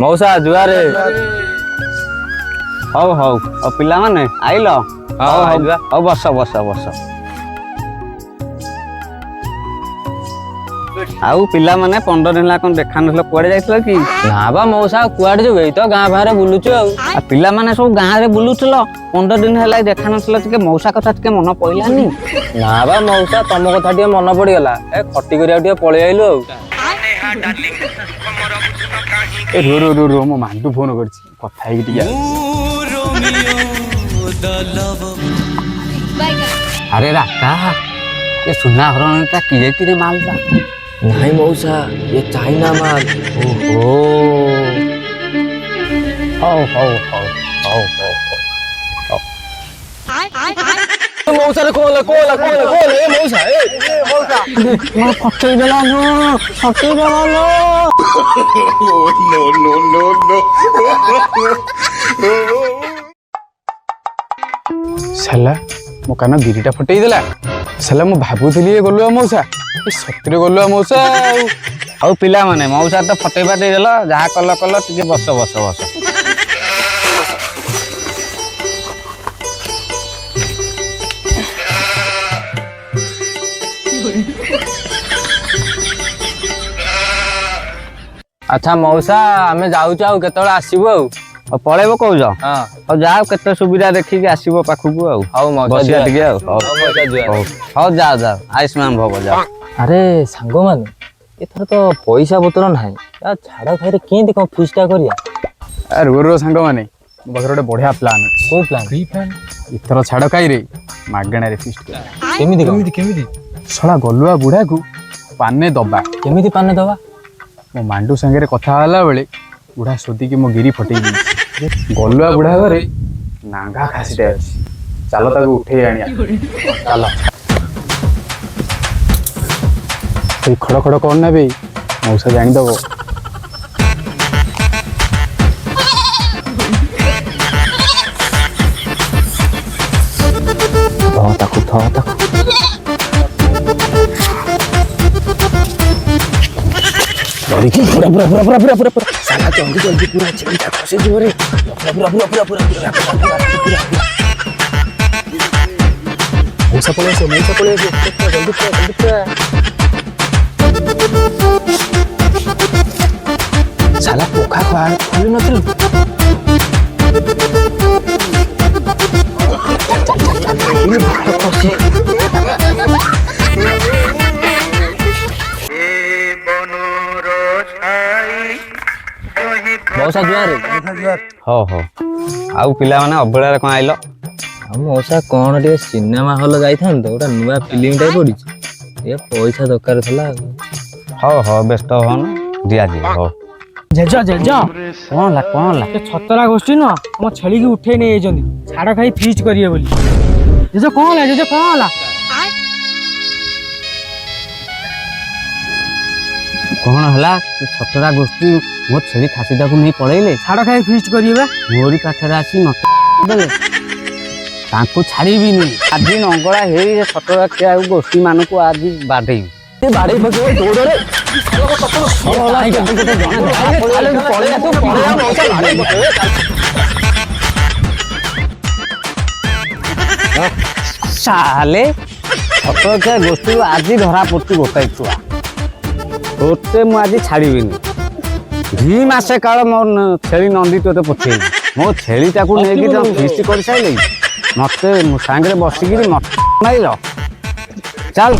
मौसा जुआरे हौ हौ और पिला माने आइल हौ हौ बस बस बस आउ पिला माने 15 दिन ला कोन देखा नथलो कुआडे जाइतलो कि ना बा मौसा कुआडे जो गई तो गां बाहर बुलुचो आ पिला माने सब गां रे बुलुचलो 15 दिन हला देखा नथलो के मौसा कथा के मन पइलानी ना बा मौसा तम कथा टे मन पड़ी गला ए खट्टी करिया टे पळे आइलो ए रो रो रो रो मो मांडू फोन करछि कथा ही टिया अरे राका ये सुना हरणता किए किरे मालबा नहीं मौसा ये चाइना माल ओहो हौ हौ हौ हौ हौ मौसा रे कोला कोला कोला कोला ए मौसा मैं फटे देला नो फटे देला नो साला मो कान गिरीटा फटेई देला साला मो भाबुथली ए गलुआ मौसा ए सत्रे गलुआ मौसा औ पिला माने मौसा तो फटेबा दे देला जहा कल कल टिके बस बस बस अच्छा मौसा हमें जाऊ चाऊ केतळे आसीबो और पळेबो कहउज हां और जाओ केते सुविधा देखि के आसीबो पाखुकु आ हौ मौसा बसिया टिके आ मौसा जुआ हौ जाओ जाओ आयुष्मान भव जाओ अरे सांगो माने एथर तो पैसा पत्र नाही या छाड़ा खाइरे केंती को फिस्टा करिया ए रो रो संग माने मो बखर ଗୋଟେ ବଢିया प्लान ଅଛି को प्लान फ्री प्लान इथर छाड़ काई रे मागणा रे फिस्ट केमिति केमिति सळा गलुआ बुढा को पाने दबा केमिति पाने दवा मो मांडू संगे कथा होला बेले बुढ़ा सोदी के मो गिरी फटेई दी गलुआ बुढ़ा घरे नांगा खासीटे अछि चलो ताको उठे आनिया चलो ए खड़ खड़ कोन ना बे मौसा जानि दबो ताको पूरा पूरा पूरा पूरा पूरा पूरा पूरा साला जल्दी जल्दी पूरा चिंता खसे जोरे पूरा पूरा पूरा पूरा पूरा मौसा पळे से जल्दी पूरा साला पोखा खोली नथिल मौसा जुआरे हो हो आउ पिला माने अबेला रे कोन आइलो मौसा कौन टे सिनेमा हॉल जाइथान तो गोटा नुआ फिल्म टाइप पड़ी ये पैसा दरकार थला हो हो व्यस्त हो न दिया दिया हो जेजा जेजा कोन ला ये छतरा गोष्ठी न हम छेली की उठे नै एजंदी छाड़ खाई फीस्ट करिए बोली जेजा कोन ला कोन हला छतरा गोष्ठी मो छेली खासीटा को नहीं पळेले छाड़ खाई फीस्ट करिए बा मोरी पाखरे आसी न देले तांको छाड़ी भी नहीं आज नंगला हेई छतरा के गोष्ठी मान को आज बाडे बाड़े पके दौड़े साले छतरा के गोष्ठी आज धरा पड़ती गोटाई छुआ तोते मु आज छाड़ीबिनी 2 मासे काल मोर छेली नंदी तोते पठेई मो छेली ताकू नेकी तो फिस्ट कर साइले मते सांगरे बसिकिरी मत माइलो चल